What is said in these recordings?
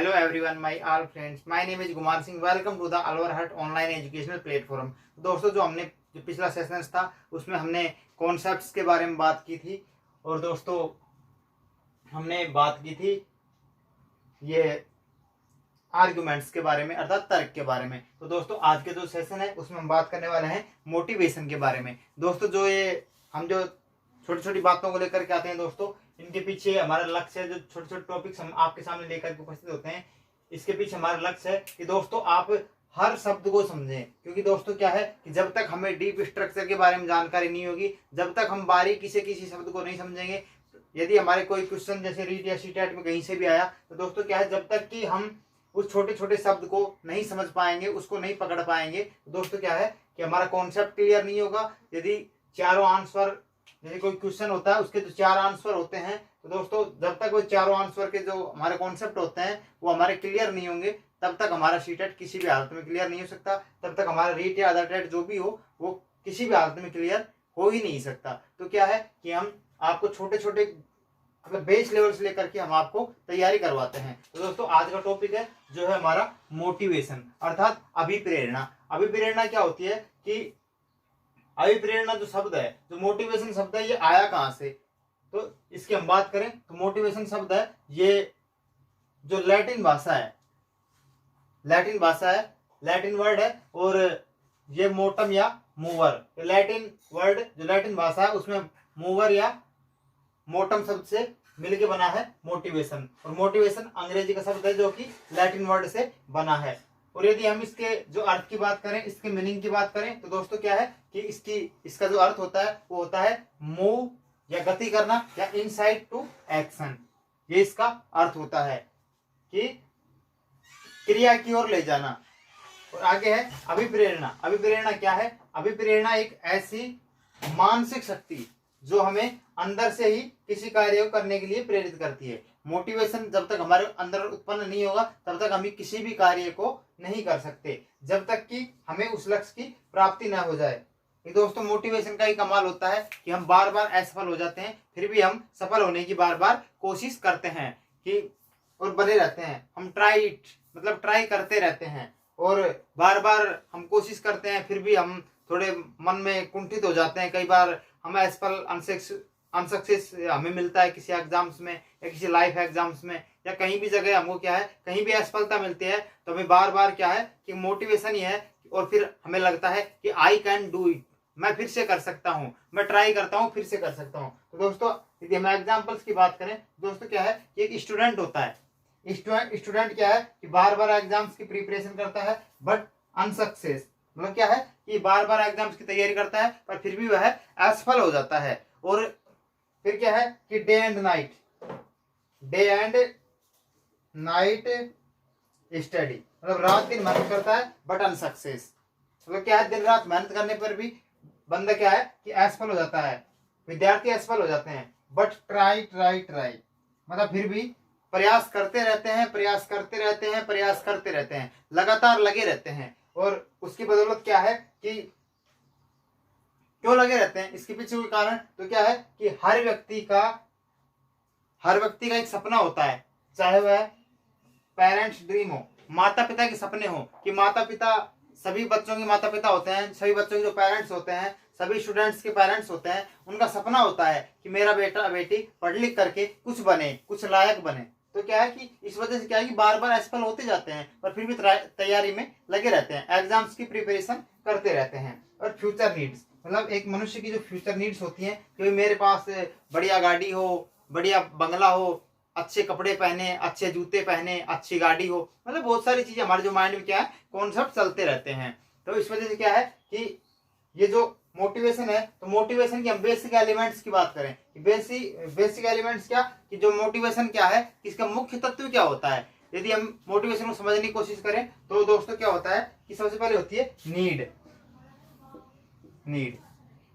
Hello everyone, my all friends. My name is Gumar Singh. Welcome to the Alwar Hut online educational platform. दोस्तों जो हमने जो पिछला session था उसमें हमने कॉन्सेप्ट्स के बारे में बात की थी और दोस्तों हमने बात की थी ये आर्गुमेंट्स के बारे में अर्थात तर्क के बारे में। तो दोस्तों आज के जो सेशन है उसमें हम बात करने वाले हैं मोटिवेशन के बारे में। दोस्तों जो ये हम जो छोटी छोटी बातों को लेकर के आते हैं दोस्तों, इनके पीछे हमारा लक्ष्य है। जो छोटे छोटे टॉपिक्स हम आपके सामने लेकर के उपस्थित होते हैं, इसके पीछे हमारा लक्ष्य है कि दोस्तों आप हर शब्द को समझें। क्योंकि दोस्तों क्या है कि जब तक हमें डीप स्ट्रक्चर के बारे में जानकारी नहीं होगी, जब तक हम बारीकी से किसी शब्द को नहीं समझेंगे, यदि हमारे कोई क्वेश्चन जैसे रीट या सीटेट में कहीं से भी आया तो दोस्तों क्या है, जब तक कि हम उस छोटे छोटे शब्द को नहीं समझ पाएंगे, उसको नहीं पकड़ पाएंगे, तो दोस्तों क्या है कि हमारा कॉन्सेप्ट क्लियर नहीं होगा। यदि चारों आंसर, जैसे कोई क्वेश्चन होता है उसके जो चार आंसर होते हैं, तो दोस्तों जब तक वो चारों आंसर के जो हमारे कॉन्सेप्ट होते हैं वो हमारे क्लियर नहीं होंगे, तब तक हमारा सीटेट किसी भी हालत में क्लियर नहीं हो सकता। तब तक हमारा रीट या अदर टेट जो भी हो वो किसी भी हालत में क्लियर हो ही नहीं सकता। तो क्या है कि हम आपको छोटे छोटे मतलब बेस लेवल से लेकर के हम आपको तैयारी करवाते हैं। तो दोस्तों आज का टॉपिक है जो है हमारा मोटिवेशन अर्थात अभिप्रेरणा। अभिप्रेरणा क्या होती है कि अभिप्रेरणा जो शब्द है, जो मोटिवेशन शब्द है, ये आया कहां से? तो इसकी हम बात करें तो मोटिवेशन शब्द है ये जो लैटिन भाषा है, लैटिन भाषा है, लैटिन वर्ड है, और ये मोटम या मूवर, लैटिन वर्ड जो लैटिन भाषा है उसमें मूवर या मोटम शब्द से मिलके बना है मोटिवेशन। और मोटिवेशन अंग्रेजी का शब्द है जो कि लैटिन वर्ड से बना है। और यदि हम इसके जो अर्थ की बात करें, इसके मीनिंग की बात करें, तो दोस्तों क्या है कि इसका जो अर्थ होता है वो होता है मूव या गति करना या इनसाइट टू एक्शन। ये इसका अर्थ होता है कि क्रिया की ओर ले जाना। और आगे है अभिप्रेरणा। अभिप्रेरणा क्या है? अभिप्रेरणा एक ऐसी मानसिक शक्ति जो हमें अंदर से ही किसी कार्य को करने के लिए प्रेरित करती है। मोटिवेशन जब तक हमारे अंदर उत्पन्न नहीं होगा तब तक हम किसी भी कार्य को नहीं कर सकते, जब तक कि हमें उस लक्ष्य की प्राप्ति ना हो जाए। ये दोस्तों मोटिवेशन का ही कमाल होता है कि हम बार बार असफल हो जाते हैं, फिर भी हम सफल होने की बार बार कोशिश करते हैं कि और बने रहते हैं। हम ट्राई करते रहते हैं और बार बार हम कोशिश करते हैं, फिर भी हम थोड़े मन में कुंठित हो जाते हैं। कई बार हम असफल अनसक्सेस हमें मिलता है किसी एग्जाम्स में या किसी लाइफ एग्जाम्स में या कहीं भी जगह हमको क्या है कहीं भी असफलता मिलती है, तो हमें बार बार क्या है कि मोटिवेशन ही है और फिर हमें लगता है कि आई कैन डू इट, मैं फिर से कर सकता हूँ, मैं ट्राई करता हूँ, फिर से कर सकता हूँ। तो दोस्तों यदि हम एग्जाम्पल्स की बात करें, दोस्तों क्या है कि एक स्टूडेंट होता है, स्टूडेंट क्या है कि बार बार एग्जाम्स की प्रिपरेशन करता है बट अनसक्सेस, मतलब क्या है कि बार बार एग्जाम्स की तैयारी करता है पर फिर भी वह असफल हो जाता है। और फिर क्या है कि डे एंड नाइट स्टडी, मतलब रात दिन मेहनत करता है बट अनसक्सेस, मतलब क्या है दिन रात मेहनत करने पर भी बंदा क्या है कि असफल हो जाता है, विद्यार्थी असफल हो जाते हैं। बट ट्राई मतलब फिर भी प्रयास करते रहते हैं, लगातार लगे रहते हैं। और उसकी बदौलत क्या है कि क्यों लगे रहते हैं, इसके पीछे कोई कारण तो क्या है कि हर व्यक्ति का एक सपना होता है, चाहे वह पेरेंट्स ड्रीम हो, माता पिता के सपने हो, कि माता पिता सभी बच्चों के माता पिता होते हैं, सभी बच्चों के जो पेरेंट्स होते हैं, सभी स्टूडेंट्स के पेरेंट्स होते हैं, उनका सपना होता है कि मेरा बेटा बेटी पढ़ लिख करके कुछ बने, कुछ लायक बने। तो क्या है कि इस वजह से क्या है कि बार बार असफल होते जाते हैं पर फिर भी तैयारी में लगे रहते हैं, एग्जाम्स की प्रिपरेशन करते रहते हैं। और फ्यूचर नीड्स, मतलब एक मनुष्य की जो फ्यूचर नीड्स होती हैं कि मेरे पास बढ़िया गाड़ी हो, बढ़िया बंगला हो, अच्छे कपड़े पहने, अच्छे जूते पहने, अच्छी गाड़ी हो, मतलब बहुत सारी चीजें हमारे जो माइंड में क्या है कॉन्सेप्ट चलते रहते हैं। तो इस वजह से क्या है कि ये जो मोटिवेशन है, तो मोटिवेशन की हम बेसिक एलिमेंट्स की बात करें, बेसिक एलिमेंट्स क्या कि जो मोटिवेशन क्या है, इसका मुख्य तत्व क्या होता है। यदि हम मोटिवेशन को समझने की कोशिश करें तो दोस्तों क्या होता है कि सबसे पहले होती है नीड,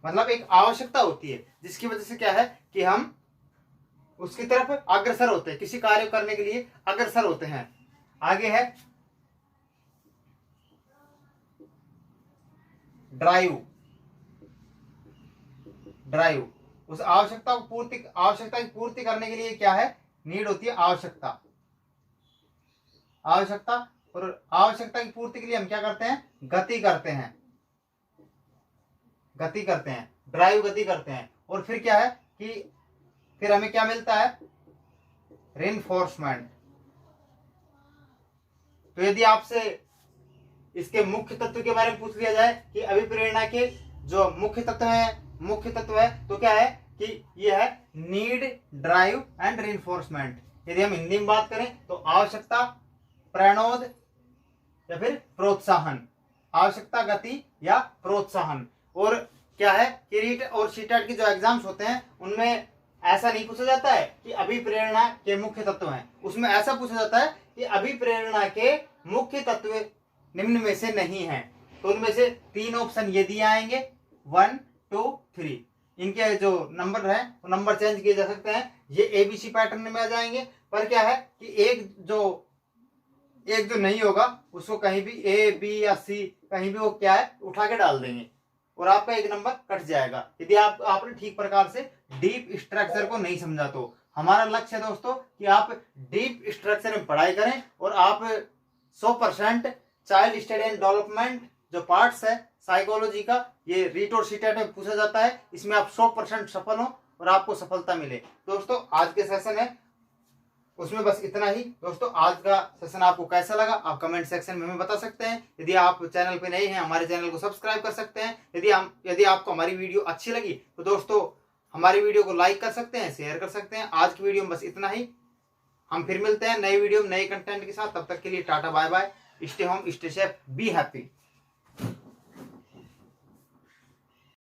मतलब एक आवश्यकता होती है जिसकी वजह से क्या है कि हम उसकी तरफ अग्रसर होते हैं, किसी कार्य करने के लिए अग्रसर होते हैं। आगे है ड्राइव, उस आवश्यकता की पूर्ति करने के लिए क्या है नीड होती है आवश्यकता। आवश्यकता, और आवश्यकता की पूर्ति के लिए हम क्या करते हैं, गति करते हैं, ड्राइव गति करते हैं। और फिर क्या है कि फिर हमें क्या मिलता है, रेनफोर्समेंट। तो यदि आपसे इसके मुख्य तत्व के बारे में पूछ लिया जाए कि अभिप्रेरणा के जो मुख्य तत्व है तो क्या है कि यह है नीड, ड्राइव एंड रेनफोर्समेंट। यदि हम हिंदी में बात करें तो आवश्यकता, प्रणोद या फिर प्रोत्साहन, आवश्यकता, गति या प्रोत्साहन। और क्या है कि रीट और सीटेट के जो एग्जाम्स होते हैं उनमें ऐसा नहीं पूछा जाता है कि अभिप्रेरणा के मुख्य तत्व हैं, उसमें ऐसा पूछा जाता है कि अभिप्रेरणा के मुख्य तत्व निम्न में से नहीं है। तो उनमें से 3 ऑप्शन ये दिए आएंगे, 1, 2, 3। इनके जो नंबर है वो नंबर चेंज किए जा सकते हैं, ये ABC पैटर्न में आ जाएंगे। पर क्या है कि एक जो नहीं होगा उसको कहीं भी A, B या C कहीं भी वो क्या है उठा के डाल देंगे और आपका एक नंबर कट जाएगा यदि आपने ठीक प्रकार से डीप स्ट्रक्चर को नहीं समझा। तो हमारा लक्ष्य है दोस्तों कि आप डीप स्ट्रक्चर में पढ़ाई करें और आप 100% चाइल्ड स्टडी एंड डेवलपमेंट जो पार्ट्स है साइकोलॉजी का, ये रीट और सीटेट में पूछा जाता है, इसमें आप 100% सफल हो और आपको सफलता मिले। दोस्तों आज के सेशन है उसमें बस इतना ही। दोस्तों आज का सेशन आपको कैसा लगा आप कमेंट सेक्शन में हमें बता सकते हैं। यदि आप चैनल पे नए हैं हमारे चैनल को सब्सक्राइब कर सकते हैं। यदि आपको हमारी वीडियो अच्छी लगी तो दोस्तों हमारी वीडियो को लाइक कर सकते हैं, शेयर कर सकते हैं। आज की वीडियो में बस इतना ही, हम फिर मिलते हैं नई वीडियो में नए कंटेंट के साथ। तब तक के लिए tata bye bye, stay home, stay safe, be happy.